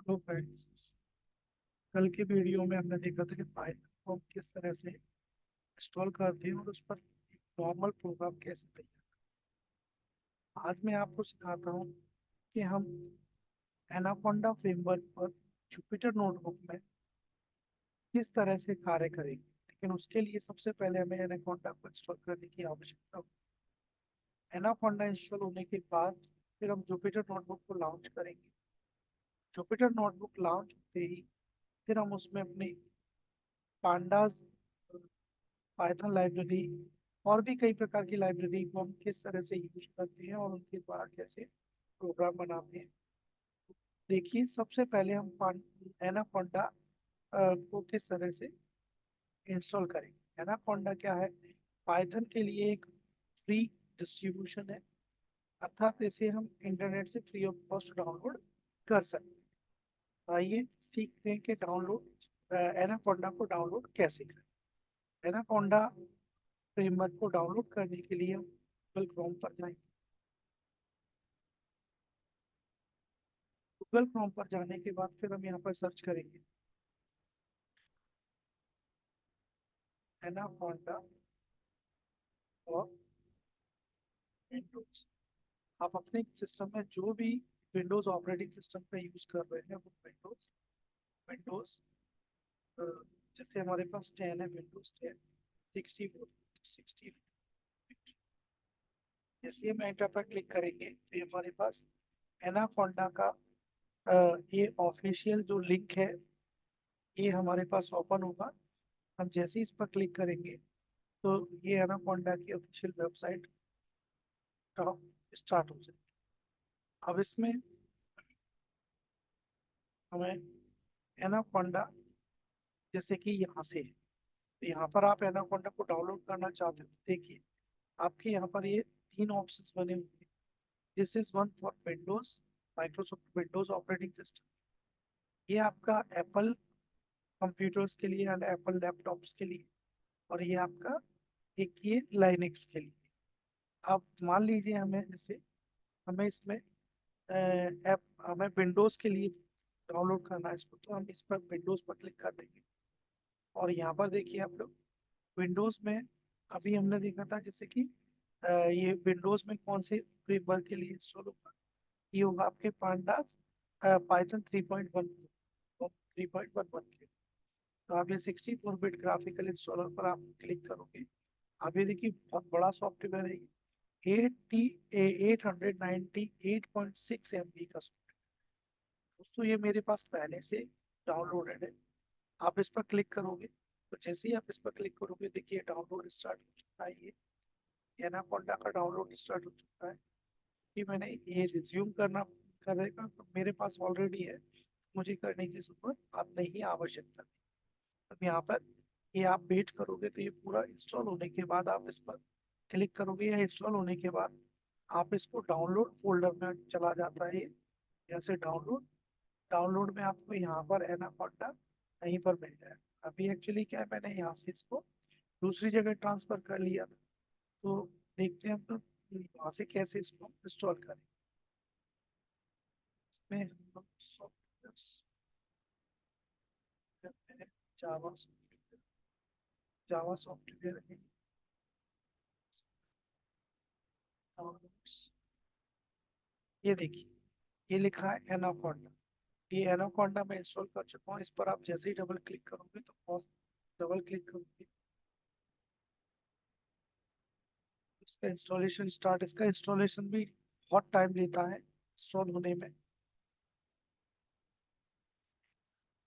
Hello friends. कल के video में हमने देखा था कि पाइथन को हम किस तरह से इंस्टॉल करते हैं और उस पर एक नॉर्मल प्रोग्राम कैसे तैयार। आज मैं आपको सिखाता हूँ कि हम एनाकोंडा फ्रेमवर्क पर जुपिटर नोटबुक में किस तरह से कार्य करेंगे। लेकिन उसके लिए सबसे पहले हमें एनाकोंडा को इंस्टॉल करने की आवश्यकता होगी। एनाकोंडा इंस्टॉल होने के बाद फिर हम जुपिटर नोटबुक को लॉन्च करेंगे। जुपिटर नोटबुक लॉन्च होते ही फिर हम उसमें अपनी पांडाज पाइथन लाइब्रेरी और भी कई प्रकार की लाइब्रेरी को हम किस तरह से यूज करते हैं और उनके द्वारा कैसे प्रोग्राम बनाते हैं। देखिए, सबसे पहले हम एनाकोंडा को किस तरह से इंस्टॉल करेंगे। एनाकोंडा क्या है? पाइथन के लिए एक फ्री डिस्ट्रीब्यूशन है, अर्थात इसे हम इंटरनेट से फ्री ऑफ कॉस्ट डाउनलोड कर सकते हैं। आइए सीखते हैं कि डाउनलोड एनाकोंडा को डाउनलोड कैसे करें। एनाकोंडा फ्रेमवर्क को डाउनलोड करने के लिए हम गूगल क्रोम पर जाएंगे। गूगल क्रोम पर जाने के बाद फिर हम यहाँ पर सर्च करेंगे एनाकोंडा और विंडोज। आप अपने सिस्टम में जो भी विंडोज ऑपरेटिंग सिस्टम का यूज कर रहे हैं वो विंडोज विंडोज जैसे हमारे पास 10 है, विंडोज 10 64 जैसे हम एंटर पर क्लिक करेंगे तो ये हमारे पास एनाकोंडा का ये ऑफिशियल जो लिंक है ये हमारे पास ओपन होगा। हम जैसे ही इस पर क्लिक करेंगे तो ये एनाकोंडा की ऑफिशियल वेबसाइट स्टार्ट हो जाएगी। अब इसमें हमें एनाकोंडा जैसे कि यहाँ से है, तो यहाँ पर आप एनाकोंडा को डाउनलोड करना चाहते हो तो देखिए आपके यहाँ पर ये तीन ऑप्शंस बने हुए हैं। This is one for Windows, Microsoft Windows operating system. ये आपका एप्पल कंप्यूटर्स के लिए या एप्पल लैपटॉप्स के लिए, और ये आपका एक ये लाइनेक्स के लिए। अब मान लीजिए हमें जैसे हमें इसमें ऐप हमें विंडोज के लिए डाउनलोड करना है इसको, तो हम इस पर विंडोज पर क्लिक कर देंगे। और यहाँ पर देखिए आप लोग विंडोज में अभी हमने देखा था जैसे कि ये विंडोज में कौन से फ्रेमवर्क के लिए इंस्टॉल होगा। ये होगा आपके पांडास पाइथन 3.1 3.11 के। तो आप ये 64 बिट ग्राफिकल इंस्टॉलर पर आप क्लिक करोगे। आप ये देखिए बहुत बड़ा सॉफ्टवेयर है। 898.6 MB का दोस्तों ये मेरे पास पहले से डाउनलोडेड है। आप इस पर क्लिक करोगे तो जैसे ही आप इस पर क्लिक करोगे देखिए डाउनलोड स्टार्ट हो चुका है। ये एनाकोंडा का डाउनलोड स्टार्ट हो चुका है। कि मैंने ये रिज्यूम करना करेगा तो मेरे पास ऑलरेडी है, मुझे करने की जरूरत आप नहीं, आवश्यकता नहीं। अब यहाँ पर ये आप वेट करोगे तो ये पूरा इंस्टॉल होने के बाद आप इस पर क्लिक करोगे। या इंस्टॉल होने के बाद आप इसको डाउनलोड फोल्डर में चला जाता है। यहाँ से डाउनलोड डाउनलोड में आपको यहाँ पर एनाकोंडा कहीं पर मिल जाए। अभी एक्चुअली क्या है, मैंने यहाँ से इसको दूसरी जगह ट्रांसफर कर लिया था। तो देखते हैं हम तो वहाँ से कैसे इसको इंस्टॉल करें। इसमें हम लोग सॉफ्टवेयर जावा सॉफ्टवेयर जावा सॉफ्टवेयर है downloads। ये देखिए ये लिखा है एनाकोंडा। ये एनाकोंडा मैं इंस्टॉल कर चुका हूँ। इस पर आप जैसे ही डबल क्लिक करोगे तो डबल क्लिक करोगे इसका इंस्टॉलेशन स्टार्ट। इसका इंस्टॉलेशन भी बहुत टाइम लेता है इंस्टॉल होने में।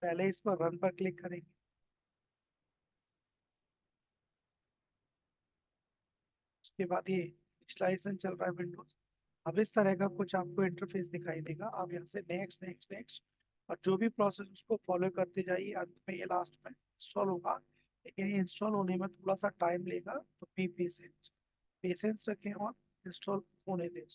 पहले इस पर रन पर क्लिक करेंगे। उसके बाद ये इंस्टॉलेशन चल रहा है विंडोज। अब इस तरह का कुछ आपको इंटरफेस दिखाई देगा। आप यहाँ से नेक्स्ट नेक्स्ट नेक्स्ट और जो भी प्रोसेस उसको फॉलो करते जाइए। अंत में ये लास्ट में इंस्टॉल होगा, लेकिन ये इंस्टॉल होने में थोड़ा सा टाइम लेगा। तो बी पेशेंस पेशेंस रखें और इंस्टॉल होने दें।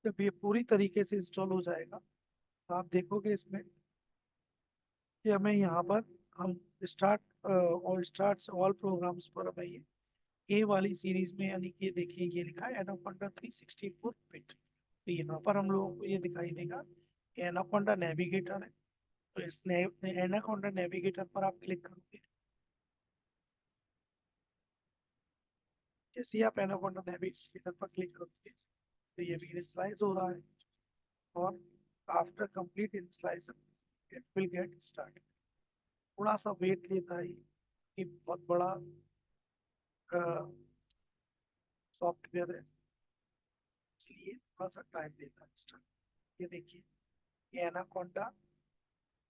जब ये पूरी तरीके से इंस्टॉल हो जाएगा तो आप देखोगे इसमें कि हमें यहाँ पर हम स्टार्ट और स्टार्ट ऑल प्रोग्राम्स पर हमें ये ए वाली सीरीज में, यानी कि देखिए ये लिखा है एनाकोंडा 364 बिट। तो यहाँ पर हम लोगों को ये दिखाई देगा एनाकोंडा नेविगेटर है। तो इस एनाकोंडा नेविगेटर पर आप क्लिक करोगे। जैसे ही आप एनाकोंडा नेविगेटर पर क्लिक करोगे तो ये भी इनिशियलाइज हो रहा है, और after complete initialization it will get start. थोड़ा सा वेट लेता है कि बहुत बड़ा सॉफ्टवेयर है, इसलिए थोड़ा सा टाइम लेता है स्टार्ट। ये देखिए, ये एनाकोंडा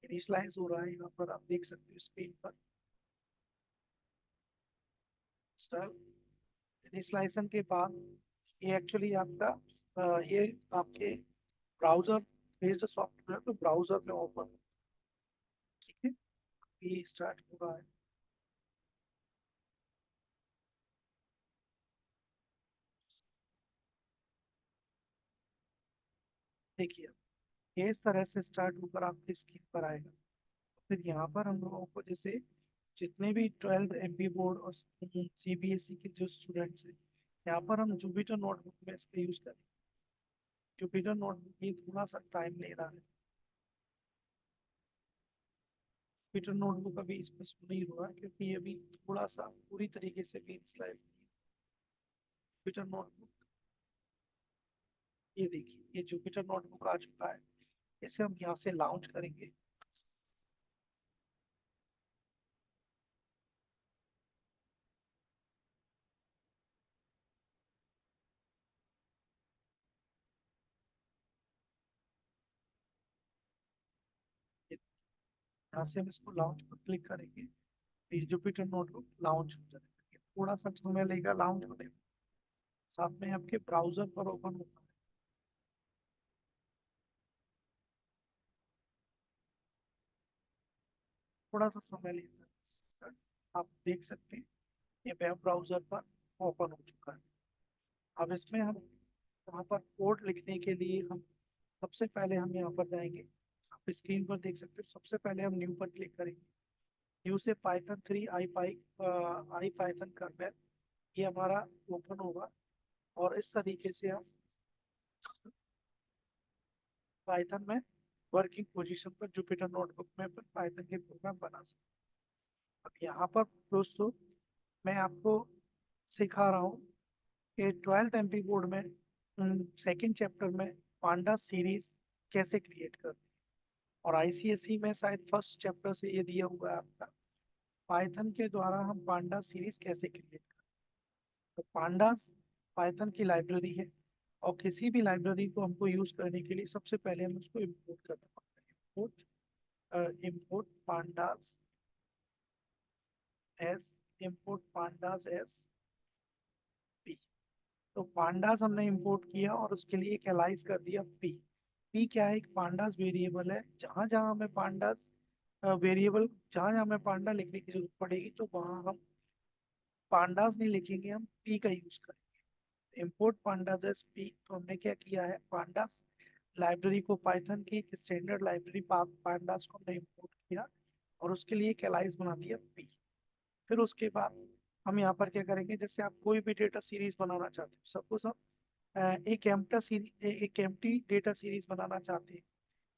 इनिशियलाइज हो रहा है, यहाँ पर आप देख सकते हो स्क्रीन पर। स्टार्ट इनिशियलाइजेशन के बाद ये एक्चुअली आपका ये आपके ब्राउजर बेस्ड सॉफ्टवेयर तो ब्राउजर में ओपन, ठीक है। ये स्टार्ट हो रहा है। देखिए, ये इस तरह से स्टार्ट होकर आपकी स्क्रीन पर आएगा। फिर यहाँ पर हम लोगों को जैसे जितने भी 12th MP बोर्ड और CBSE के जो स्टूडेंट्स हैं, यहाँ पर हम जुपिटर नोटबुक में इसका यूज करें। जुपिटर नोटबुक ये थोड़ा सा टाइम ले रहा है। जुपिटर नोटबुक अभी इसमें शुरू नहीं हुआ है, क्योंकि अभी थोड़ा सा पूरी तरीके से भी स्लाइड नहीं है। जुपिटर नोटबुक, ये देखिए, ये जुपिटर नोटबुक आ चुका है। इसे हम यहाँ से लॉन्च करेंगे। यहाँ से हम इसको लॉन्च पर क्लिक करेंगे, फिर जुपिटर नोटबुक लॉन्च हो जाएगा। थोड़ा सा समय लेगा लॉन्च होने में, साथ में आपके ब्राउजर पर ओपन होगा। थोड़ा सा समय लेता है। आप देख सकते हैं ये वेब ब्राउजर पर ओपन हो चुका है। अब इसमें हम यहाँ पर कोड लिखने के लिए हम सबसे पहले हम यहाँ पर जाएंगे। आप स्क्रीन पर देख सकते हो, सबसे पहले हम न्यू पर क्लिक करेंगे। न्यू से पाइथन 3 आई पाइथन कर्नेल ये हमारा ओपन होगा, और इस तरीके से हम पाइथन में वर्किंग पोजीशन पर जुपिटर नोटबुक में पर पाइथन के प्रोग्राम बना सकते हैं। अब यहाँ पर दोस्तों मैं आपको सिखा रहा हूँ कि 12th MP बोर्ड में सेकंड चैप्टर में पांडा सीरीज कैसे क्रिएट करते हैं, और ICSE में शायद फर्स्ट चैप्टर से ये दिया हुआ है आपका, पाइथन के द्वारा हम पांडा सीरीज कैसे क्रिएट करते हैं। तो पांडास पाइथन की लाइब्रेरी है, और किसी भी लाइब्रेरी को हमको यूज करने के लिए सबसे पहले हम उसको इम्पोर्ट करना पड़ता है। Import pandas S import pandas S P. तो पांडास हमने इंपोर्ट किया और उसके लिए एक एलाइज कर दिया पी। पी क्या है? एक पांडास वेरिएबल है। जहां जहां हमें पांडास वेरिएबल, जहां जहां हमें पांडा लिखने की जरूरत पड़ेगी तो वहां हम पांडास नहीं लिखेंगे, हम पी का यूज करेंगे। Import pandas S P. तो हमने क्या किया है, पांडास लाइब्रेरी को, पाइथन की एक स्टैंडर्ड लाइब्रेरी पांडास को हमने इम्पोर्ट किया, और उसके लिए एक एलाइज बना दिया पी। फिर उसके बाद हम यहाँ पर क्या करेंगे, जैसे आप कोई भी डेटा सीरीज बनाना चाहते हो, सपोज हम एक एम्प्टी डेटा सीरीज बनाना चाहते हैं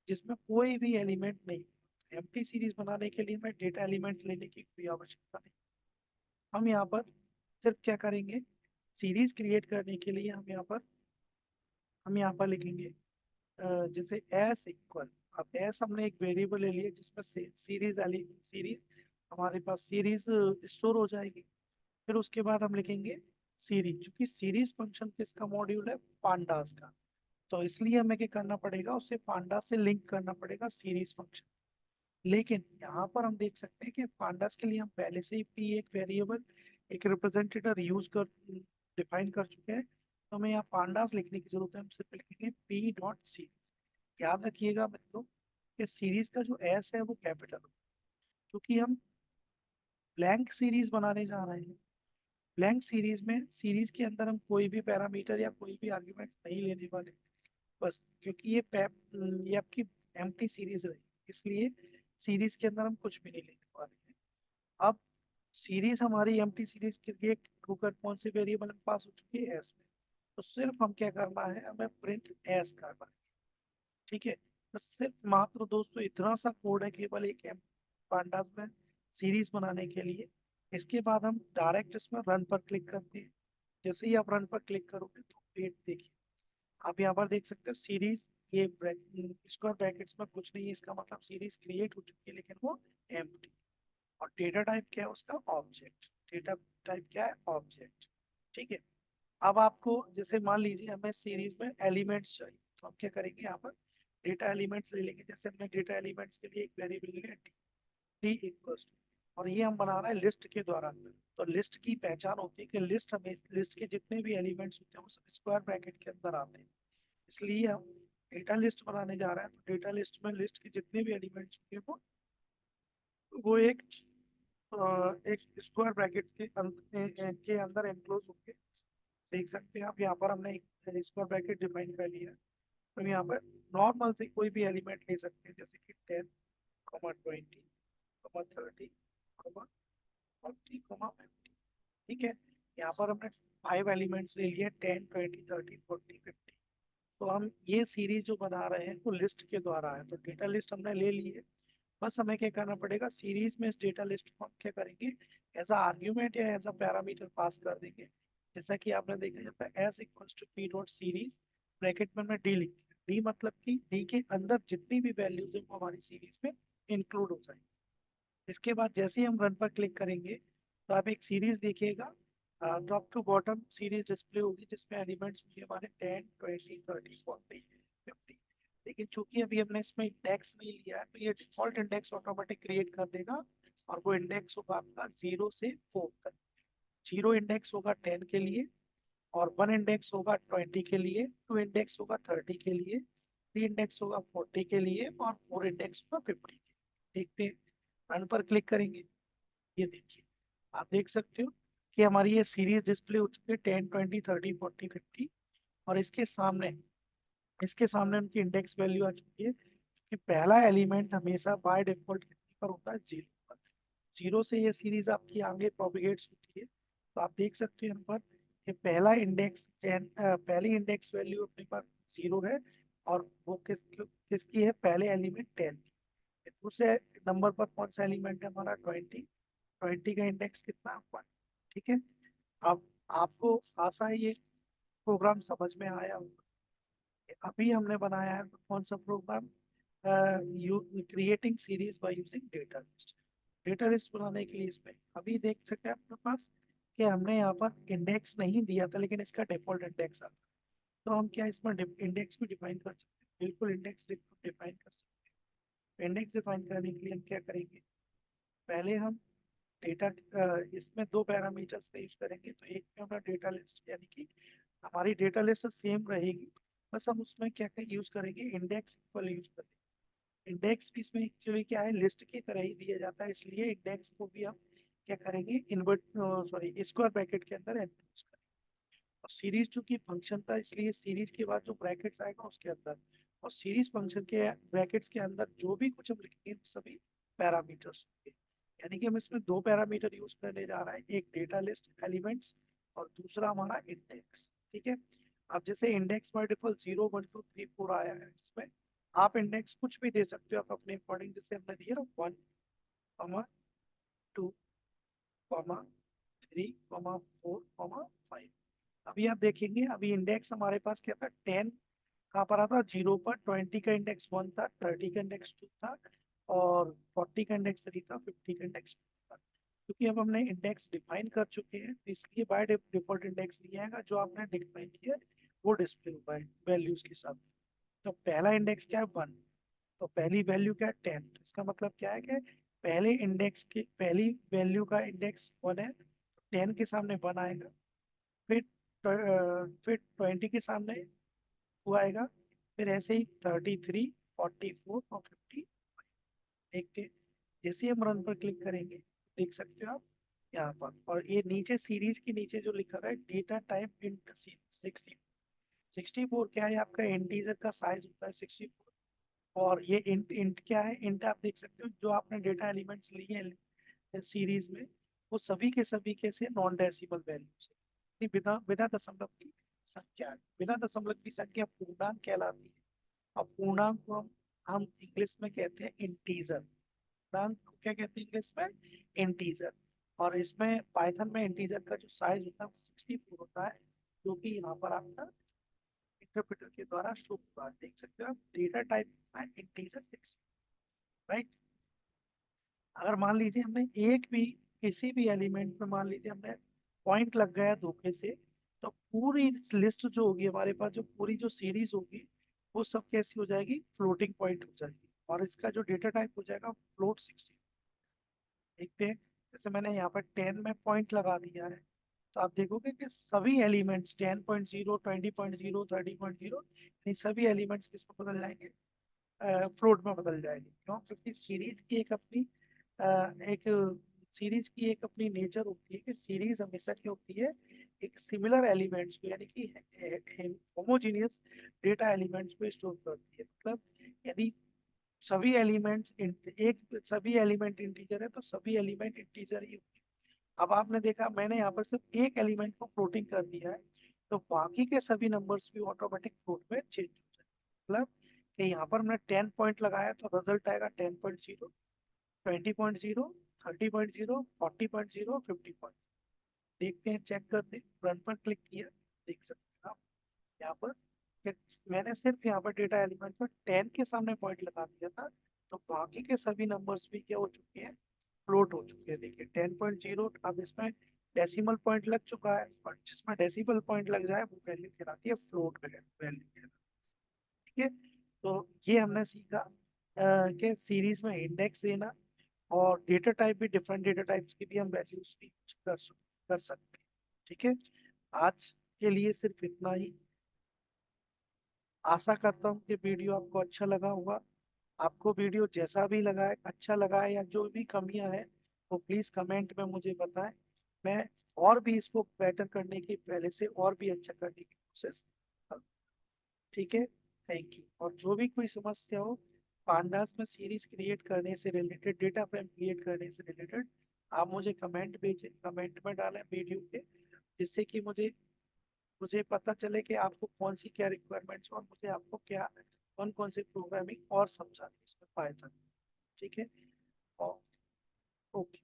जिसमें कोई भी एलिमेंट नहीं। एम्प्टी सीरीज बनाने के लिए हमें डेटा एलिमेंट लेने की कोई आवश्यकता नहीं। हम यहाँ पर सिर्फ क्या करेंगे, सीरीज क्रिएट करने के लिए हम यहाँ पर लिखेंगे जैसे एस इक्वल। अब एस हमने एक वेरिएबल ले लिया जिसमें सीरीज हमारे पास सीरीज स्टोर हो जाएगी। फिर उसके बाद हम लिखेंगे सीरीज, क्योंकि सीरीज फंक्शन किसका मॉड्यूल है, पांडास का। तो इसलिए हमें क्या करना पड़ेगा, उसे पांडास से लिंक करना पड़ेगा सीरीज फंक्शन। लेकिन यहाँ पर हम देख सकते हैं कि पांडास के लिए हम पहले से ही पी एक वेरिएबल, एक रिप्रेजेंटेटर यूज कर डिफाइन कर चुके हैं। तो हमें यहाँ पांडास लिखने की जरूरत है, हम सिर्फ लिखेंगे पी डॉट सीरीज। याद रखिएगा मित्रों कि सीरीज का जो एस है वो कैपिटल, क्योंकि हम ब्लैंक सीरीज बनाने जा रहे हैं। ब्लैंक सीरीज में सीरीज के अंदर हम कोई भी पैरामीटर या कोई भी आर्ग्यूमेंट नहीं लेने वाले, बस क्योंकि ये आपकी एम्प्टी सीरीज है, इसलिए सीरीज के अंदर हम कुछ भी नहीं लेने वाले हैं। अब सीरीज हमारी एम्प्टी सीरीज के लिए होकर कौन सी वेरिएबल में पास हो चुकी है, एस में। तो सिर्फ हम क्या करना है, हमें प्रिंट एस करना है, ठीक है। बस सिर्फ मात्र दोस्तों इतना सा कोड है केवल एक एम पांडास में सीरीज बनाने के लिए। इसके बाद हम डायरेक्ट इसमें रन पर क्लिक करते हैं। जैसे ही आप रन पर क्लिक करोगे तो पेज देखिए, आप यहाँ पर देख सकते हो सीरीज, ये स्क्वायर ब्रैकेट्स में कुछ नहीं है, इसका मतलब सीरीज क्रिएट हो चुकी है लेकिन वो एम्प्टी। और डेटा टाइप क्या है उसका, ऑब्जेक्ट। डेटा टाइप क्या है, ऑब्जेक्ट। ठीक है। अब आपको जैसे मान लीजिए हमें सीरीज में एलिमेंट्स चाहिए, तो हम क्या करेंगे, यहाँ पर डेटा एलिमेंट्स ले लेंगे। जैसे हमने डेटा एलिमेंट्स के लिए एक वेरिएबल लिया डी इक्वल्स टू, और ये हम बना रहे हैं लिस्ट के द्वारा। तो लिस्ट की पहचान होती है कि लिस्ट हमें, लिस्ट के जितने भी एलिमेंट्स होते हैं वो सब स्क्वायर ब्रैकेट के अंदर आते हैं। इसलिए हम डेटा लिस्ट बनाने जा रहे हैं, तो डेटा लिस्ट में लिस्ट के जितने भी एलिमेंट्स होंगे वो एक स्क्वायर ब्रैकेट के अंदर एनक्लोज होंगे। देख सकते हैं आप, यहाँ पर हमने एक स्क्वायर ब्रैकेट डिफाइन कर लिया है। तो यहाँ पर नॉर्मल से कोई भी एलिमेंट ले सकते हैं, जैसे कि 10, 20, 30, 40, 50। ठीक है। यहाँ पर हमने 5 एलिमेंट्स ले लिए, 10, 20, 30, 40, 50। तो हम ये सीरीज जो बना रहे हैं वो लिस्ट के द्वारा है, तो डेटा लिस्ट हमने ले ली है। बस हमें क्या करना पड़ेगा, सीरीज में इस डेटा लिस्ट को हम क्या करेंगे, एज अ आर्ग्यूमेंट या एज अ पैरामीटर पास कर देंगे। जैसा कि आपने देखा जाता है s equals to p dot series, bracket में डी लिख दिया। डी मतलब कि डी के अंदर जितनी भी वैल्यूज है वो हमारी सीरीज में इंक्लूड हो जाएगी। इसके बाद जैसे ही हम रन पर क्लिक करेंगे तो आप एक सीरीज देखिएगा, top to bottom series display होगी, जिसमें एलिमेंट्स होंगे हमारे 10, 20, 30, 40, 50। लेकिन चूंकि अभी हमने इसमें इंडेक्स नहीं लिया है, तो ये डिफॉल्ट इंडेक्स ऑटोमेटिक क्रिएट कर देगा। और वो इंडेक्स होगा आपका 0 से 4 तक। 0 इंडेक्स होगा 10 के लिए, और 1 इंडेक्स होगा 20 के लिए, 2 इंडेक्स होगा 30 के लिए, 3 इंडेक्स होगा 40 के लिए, और 4 इंडेक्स होगा 50 के लिए। देखते हैं, रन पर क्लिक करेंगे, ये देखिए, आप देख सकते हो कि हमारी ये सीरीज डिस्प्ले हो चुकी है 10, 20, 30, 40, 50। और इसके सामने उनकी इंडेक्स वैल्यू आ चुकी है, कि पहला एलिमेंट हमेशा बाय डिफॉल्ट कितने पर होता है, 0 पर। 0 से ये सीरीज आपकी आगे प्रोपिगेट्स होती है। तो आप देख सकते हैं यहाँ पर कि पहला इंडेक्स 10, पहली इंडेक्स वैल्यू अपने पास 0 है, और वो किसकी है, पहले एलिमेंट 10। दूसरे नंबर पर कौन सा एलिमेंट है हमारा, 20। 20 का इंडेक्स कितना, 1। ठीक है। अब आपको आशा है ये प्रोग्राम समझ में आया होगा। अभी हमने बनाया है कौन सा program, creating series by using data list. Data list बनाने के लिए इसमें अभी देख सकते हैं आपके पास कि हमने यहाँ पर इंडेक्स नहीं दिया था, लेकिन इसका डिफॉल्ट इंडेक्स आता। तो हम क्या इसमें इंडेक्स भी डिफाइन कर सकते हैं, बिल्कुल इंडेक्स डिफाइन कर सकते हैं। इंडेक्स डिफाइन करने के लिए हम क्या करेंगे, पहले हम डेटा, इसमें दो पैरामीटर्स का यूज करेंगे। तो एक में हमारा डेटा लिस्ट, यानी कि हमारी डेटा लिस्ट सेम रहेगी, बस हम उसमें क्या क्या यूज करेंगे, इंडेक्स इक्वल यूज करेंगे। इंडेक्स भी इसमें एक्चुअली क्या है, लिस्ट की तरह ही दिया जाता है, इसलिए इंडेक्स को भी हम क्या करेंगे, इन्वर्ट सॉरी स्क्वायर ब्रैकेट के अंदर एनक्लोज करेंगे। और सीरीज चूंकि फंक्शन था, इसलिए सीरीज के बाद जो ब्रैकेट्स आएगा उसके अंदर, और सीरीज फंक्शन के ब्रैकेट्स के अंदर जो भी कुछ हम लिखेंगे वो सभी पैरामीटर्स होंगे। यानी कि हम इसमें दो पैरामीटर यूज करने जा रहे हैं, एक डेटा लिस्ट एलिमेंट्स, और दूसरा हमारा इंडेक्स। ठीक है। अब जैसे इंडेक्स बाय डिफॉल्ट 0, 1, 2, 3, 4 आया है, इसमें आप इंडेक्स कुछ भी दे सकते हो आप अपने अकॉर्डिंग, जैसे हमने दिया ना 1, 2, 3, 4, 5। अभी आप देखेंगे, अभी इंडेक्स हमारे पास क्या था, 10 कहाँ पर आता, 0 पर, 20 का इंडेक्स 1 था, 30 का इंडेक्स 2 था, और 40 का इंडेक्स 3 था, 50 का इंडेक्स 2 था। क्योंकि अब हमने इंडेक्स डिफाइन कर चुके हैं, तो इसलिए बाय डिफॉल्ट इंडेक्स नहीं आएगा, जो आपने डिफाइन किया है वो डिस्प्ले होगा वैल्यूज के साथ। तो पहला इंडेक्स क्या है, 1। तो पहली वैल्यू क्या है, 10। इसका मतलब क्या है कि पहले इंडेक्स की पहली वैल्यू का इंडेक्स 1 है, 10 के सामने 1 आएगा। फिर फिर 20 के सामने 2 आएगा। फिर ऐसे ही 33, 44 और 50। देखते हैं, जैसे ही हम रन पर क्लिक करेंगे देख सकते हो आप यहाँ पर, और ये नीचे सीरीज के नीचे जो लिखा है डेटा टाइप इंट 64। क्या है, आपका इंटीजर का साइज होता है 64। और ये इंट इंट क्या है, इंट आप देख सकते हो जो आपने डेटा एलिमेंट्स लिए हैं सीरीज में, वो सभी के सभी कैसे नॉन डेसिमल वैल्यूज है, बिना बिना दशमलव की संख्या। बिना दशमलव की संख्या पूर्णांक कहलाती है। और पूर्णांक को हम हम इंग्लिश में कहते हैं इंटीजर। नाम को क्या कहते हैं इंग्लिश में? इंटीजर। और इसमें पाइथन में इंटीजर का जो साइज होता है वो 64 होता है, जो कि यहाँ पर आपका इंटरप्रेटर के द्वारा शो होगा। देख सकते हो आप, डेटा टाइप इंटीजर 60, राइट। अगर मान लीजिए हमने एक भी किसी भी एलिमेंट में मान लीजिए हमने पॉइंट लग गया धोखे से, तो पूरी लिस्ट जो होगी हमारे पास, जो पूरी जो सीरीज होगी, वो सब कैसी हो जाएगी? फ्लोटिंग पॉइंट हो जाएगी। और इसका जो डेटा टाइप हो जाएगा फ्लोट 60। देखते हैं, जैसे मैंने यहाँ पर 10 में पॉइंट लगा दिया है, तो आप देखोगे कि सभी एलिमेंट्स 10.0, 20.0, 30.0, ये सभी एलिमेंट्स किसमें बदल जाएंगे? फ्लोट में बदल जाएगी। क्यों? क्योंकि एक सीरीज की एक अपनी नेचर होती है कि सीरीज हमेशा क्या होती है? एक सिमिलर एलिमेंट्स को, यानी कि होमोजीनियस डेटा एलिमेंट्स को स्टोर करती है। मतलब यदि सभी एलिमेंट्स एक सभी एलिमेंट इंटीजर है तो सभी एलिमेंट इंटीजर ही होंगे। अब आपने देखा मैंने यहाँ पर सिर्फ एक एलिमेंट को फ्लोटिंग कर दिया है, तो बाकी के सभी नंबर्स भी ऑटोमेटिक फ्लोट में चेंज हो जाएंगे। मतलब कि यहाँ पर हमने 10 पॉइंट लगाया तो रिजल्ट आएगा 10.0, 20.0, 30.0, 40.0, 50 पॉइंट। देखते हैं, चेक करते हैं, रन पर क्लिक किया, देख सकते हैं आप यहाँ पर कि मैंने सिर्फ यहाँ पर डेटा एलिमेंट पर 10 के सामने पॉइंट लगा दिया था, तो बाकी के सभी नंबर्स भी क्या हो चुके हैं? फ्लोट हो चुके हैं। देखिए 10.0 अब इसमें डेसिमल पॉइंट लग चुका है, और जिसमें डेसिमल पॉइंट लग जाए वो वैल्यू कहलाती है फ्लोट वैल्यू। ठीक है, तो ये हमने सीखा कि सीरीज में इंडेक्स देना, और डेटा टाइप भी, डिफरेंट डेटा टाइप्स की भी हम वैल्यूज भी कर सकते हैं। ठीक है, आज के लिए सिर्फ इतना ही। आशा करता हूँ कि वीडियो आपको अच्छा लगा होगा। आपको वीडियो जैसा भी लगा है, अच्छा लगा है या जो भी कमियां हैं, वो प्लीज़ कमेंट में मुझे बताएं। मैं और भी इसको बेटर करने की, पहले से और भी अच्छा करने की कोशिश करूँ। ठीक है, थैंक यू। और जो भी कोई समस्या हो पांडास में सीरीज क्रिएट करने से रिलेटेड, डेटा फ्रेम क्रिएट करने से रिलेटेड, आप मुझे कमेंट भेजें, कमेंट में डालें वीडियो के, जिससे कि मुझे मुझे पता चले कि आपको कौन सी क्या रिक्वायरमेंट्स और मुझे आपको क्या कौन कौन सी प्रोग्रामिंग और समझानी है इसमें पाइथन। ठीक है, और ओके।